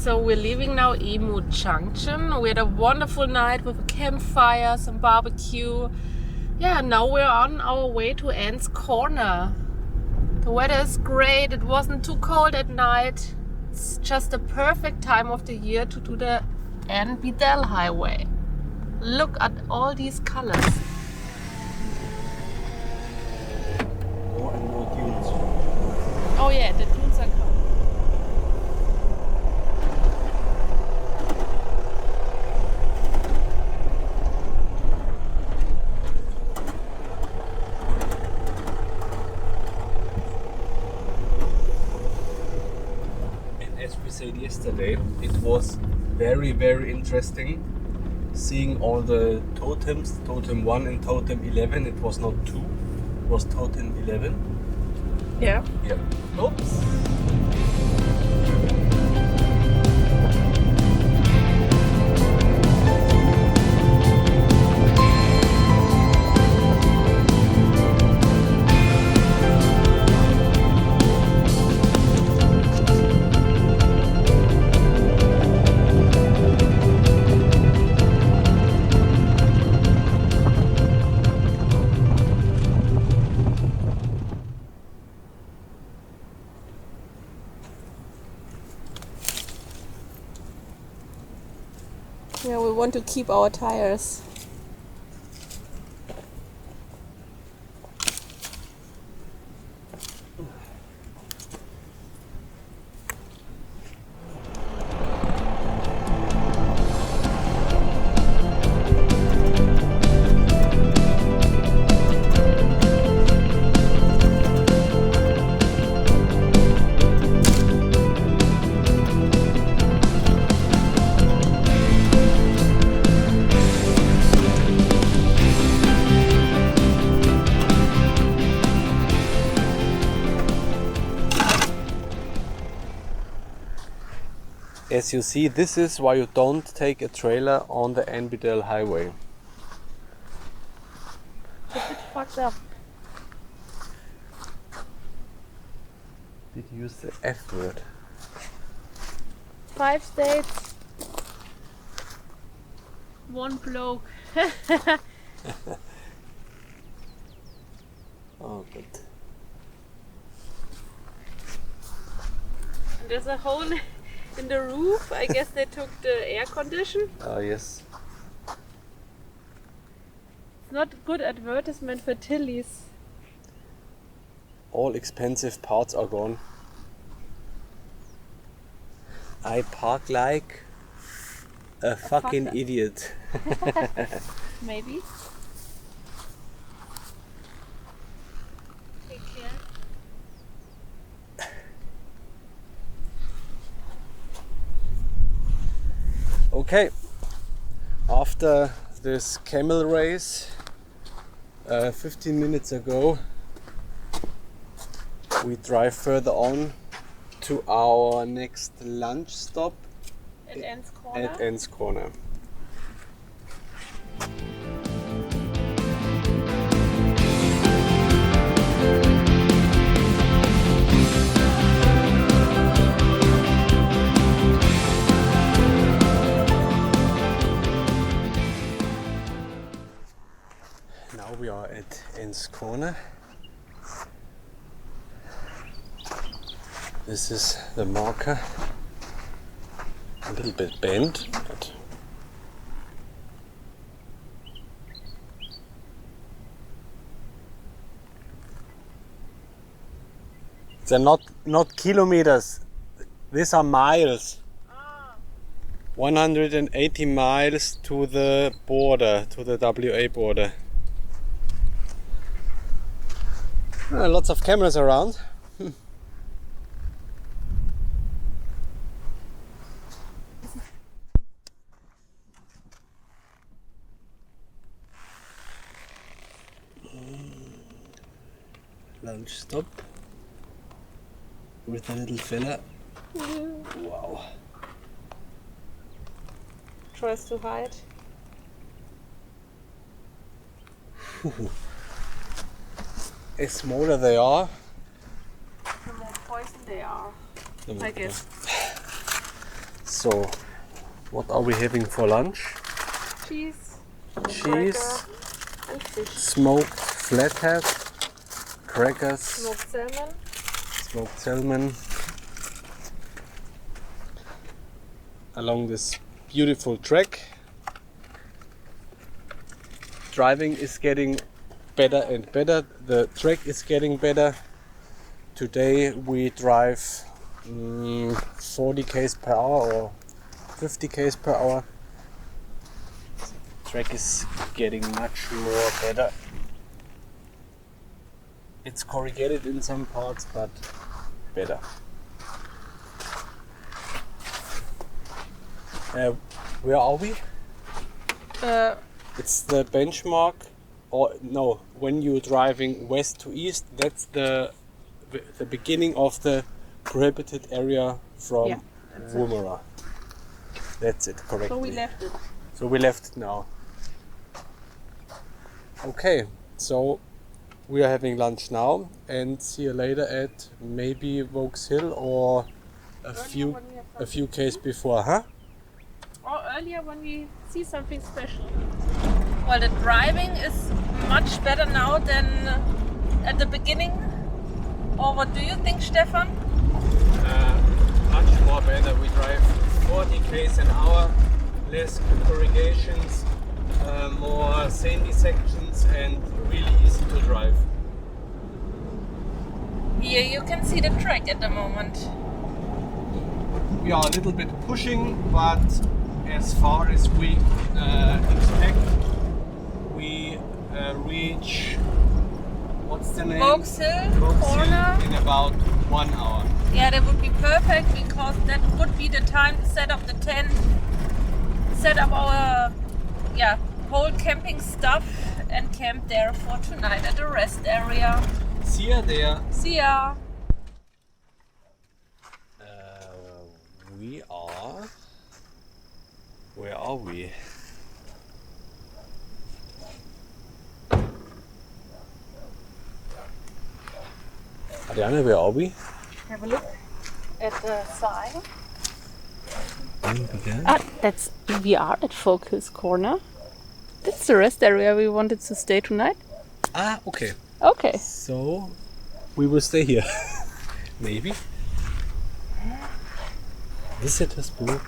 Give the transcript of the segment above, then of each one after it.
So we're leaving now Emu Junction. We had a wonderful night with a campfire, some barbecue. Yeah, now we're on our way to Anne's Corner. The weather is great. It wasn't too cold at night. It's just a perfect time of the year to do the Beadell Highway. Look at all these colors. More and more dunes. Oh yeah, the dunes are coming. As we said yesterday, it was very, very interesting seeing all the totems, totem 1 and totem 11. It was not 2, it was totem 11. Yeah. Yeah. Oops. Yeah, we want to keep our tires. As you see, this is why you don't take a trailer on the Beadell Highway. It's a bit fucked up. Did you use the F word? 5 states, 1 bloke. Oh, good. There's a hole in the roof. I guess they took the air condition. Oh, yes. It's not good advertisement for Tilly's. All expensive parts are gone. I park like a fucking fucker. idiot. Maybe. Take care. Okay, after this camel race 15 minutes ago, we drive further on to our next lunch stop At Anne's Corner. at Anne's Corner. Now we are at Anne's Corner. This is the marker. A little bit bent, but they're not kilometers. These are miles. 180 miles to the border, to the WA border. Lots of cameras around. Lunch stop with a little fella. Wow. Tries to hide. As smaller they are, The more poison they are, I guess. So, what are we having for lunch? Cheese, Cheese, and fish. smoked flathead, crackers, Smoked salmon. salmon. Along this beautiful track. Driving is getting better and better. The track is getting better. Today we drive 40 km per hour or 50 km per hour. Track is getting much more better. It's corrugated in some parts, but better. Where are we? It's the benchmark, or no, when you're driving west to east, that's the beginning of the prohibited area from Woomera. That's it, correctly. So we left it. So we left it now. Okay, so we are having lunch now and see you later at maybe Vokes Hill or a few k's before, huh? Or earlier when we see something special. Well, the driving is much better now than at the beginning. Or what do you think, Stefan? Much more better. We drive 40 km an hour, less corrugations, more sandy sections, and really easy to drive. Here you can see the track at the moment. We are a little bit pushing, but as far as we expect, we reach, what's the name? Vokes Hill Vokes corner. Hill in about 1 hour. Yeah, that would be perfect because that would be the time to set up the tent, set up our whole camping stuff and camp there for tonight at the rest area. See ya there. See ya! We are... Where are we? Adriana, where are we? Have a look at the sign. We are at Focus Corner. That's the rest area we wanted to stay tonight. Ah, okay. Okay. So, we will stay here. Maybe. Visitors book.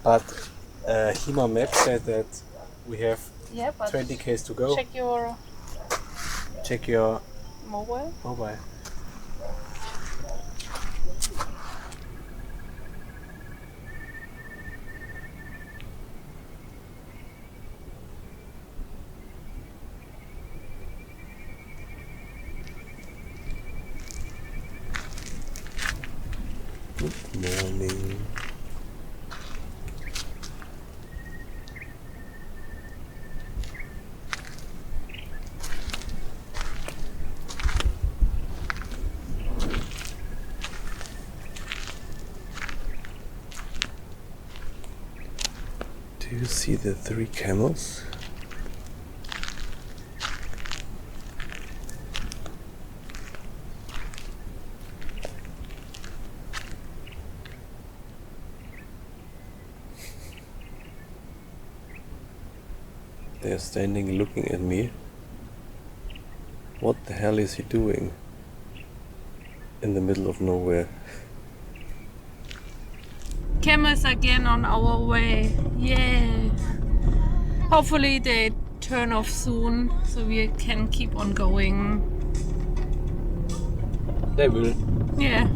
But Hima Map said that we have 20 k's to go. Check your mobile. Good morning. Do you see the 3 camels? They're standing looking at me. What the hell is he doing in the middle of nowhere? Camels again on our way. Yeah. Hopefully they turn off soon so we can keep on going. They will. Yeah.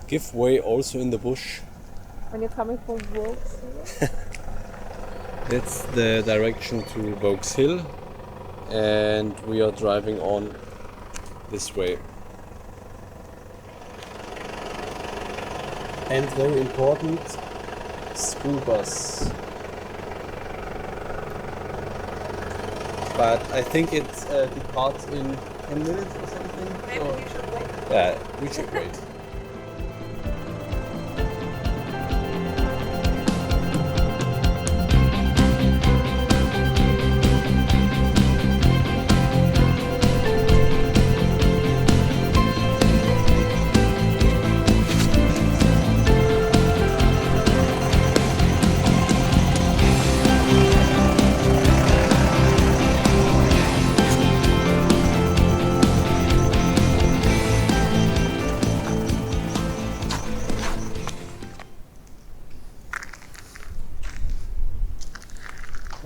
Give way also in the bush. When you're coming from Vokes Hill. That's the direction to Vokes Hill, and we are driving on this way. And very important, school bus. But I think it departs in 10 minutes or something. Maybe we should wait. Yeah, we should wait.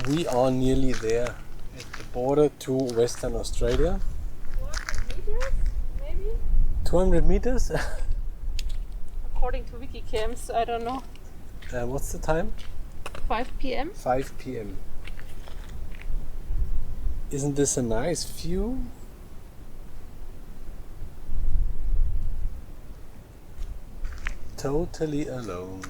We are nearly there at the border to Western Australia. 200 meters, maybe? 200 meters? According to Wikicams, I don't know. What's the time? 5 p.m. 5 p.m. Isn't this a nice view? Totally alone.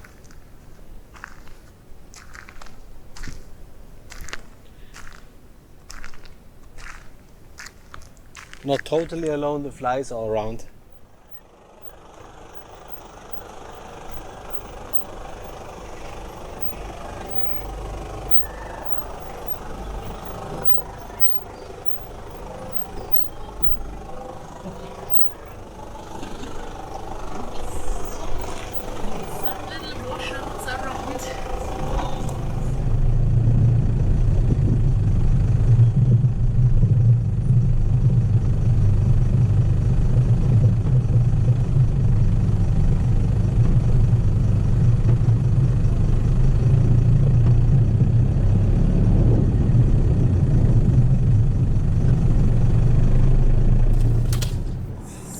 Not totally alone, the flies are around. Some little washouts around.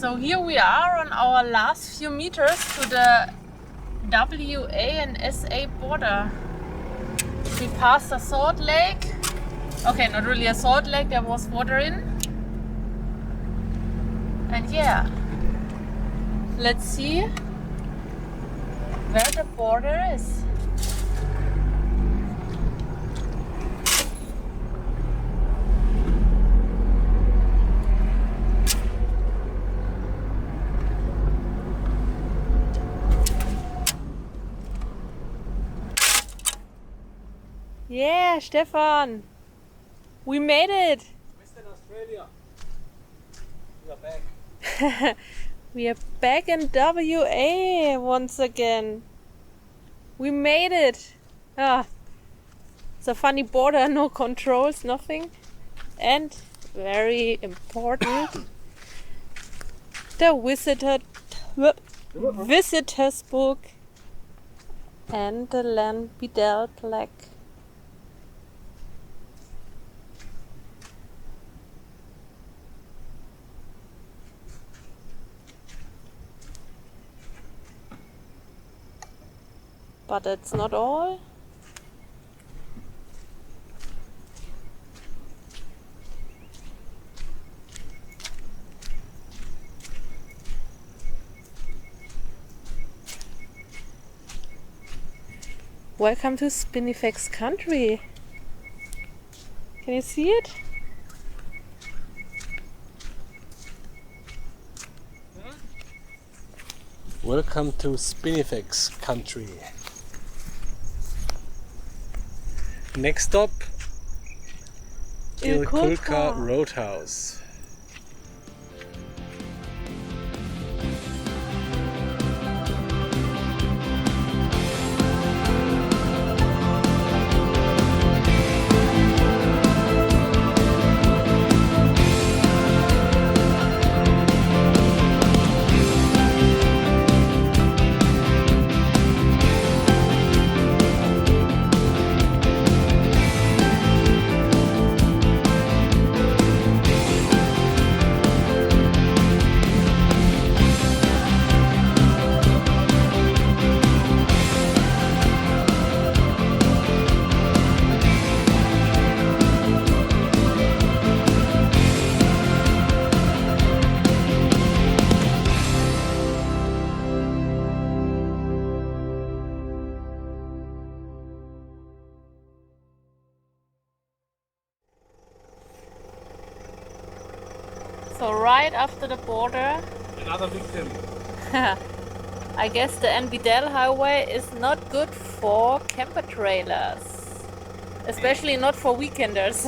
So here we are on our last few meters to the WA and SA border. We passed a salt lake. Okay, not really a salt lake, there was water in. And yeah, let's see where the border is. Yeah, Stefan, we made it. Western Australia. We are back. We are back in WA once again. We made it. Ah, it's a funny border, no controls, nothing. And very important, the visitors book and the land Beadell plaque. But that's not all. Welcome to Spinifex country. Can you see it? Welcome to Spinifex country. Next stop, Ilkulka Roadhouse. So right after the border, Another victim. I guess the Beadell Highway is not good for camper trailers, especially not for weekenders.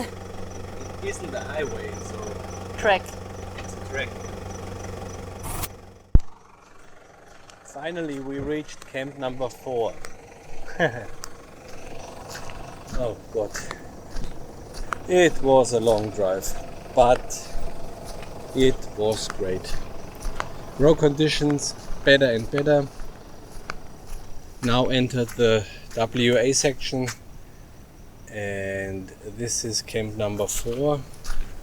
It isn't a highway, so Track. it's a track. Finally, we reached camp number 4. Oh God. It was a long drive, but it was great. Road conditions better and better. Now entered the WA section, and this is camp number 4.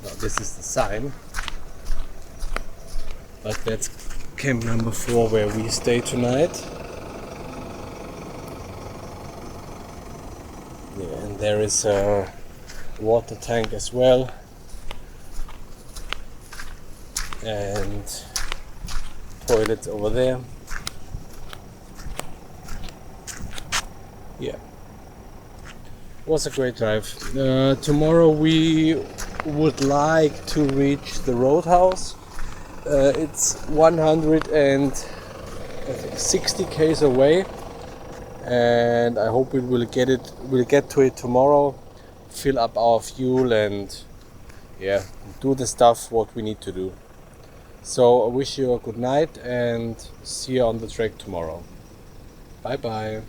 No, this is the sign, but that's camp number 4 where we stay tonight. Yeah, and there is a water tank as well, and toilets over there. Yeah, was a great drive. Tomorrow we would like to reach the roadhouse. It's 160 k's away, and I hope we'll get to it tomorrow, fill up our fuel, and yeah, do the stuff what we need to do. So I wish you a good night and see you on the track tomorrow. Bye bye.